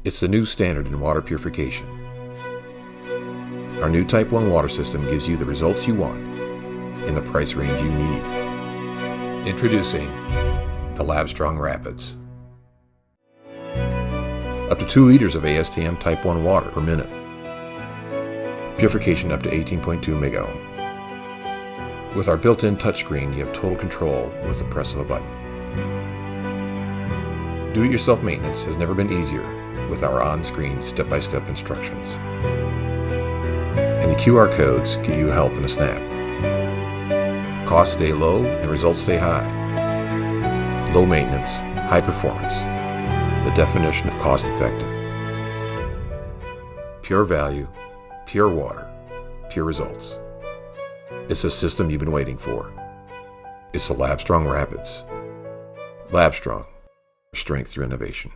It's the new standard in water purification. Our new Type I water system gives you the results you want in the price range you need. Introducing the LabStrong Rapids. Up to 2 liters of ASTM Type I water per minute. Purification up to 18.2 megohm. With our built-in touchscreen, you have total control with the press of a button. Do-it-yourself maintenance has never been easier with our on-screen step-by-step instructions. And the QR codes give you help in a snap. Costs stay low and results stay high. Low maintenance, high performance. The definition of cost-effective. Pure value, pure water, pure results. It's a system you've been waiting for. It's the LabStrong Rapids. LabStrong, strength through innovation.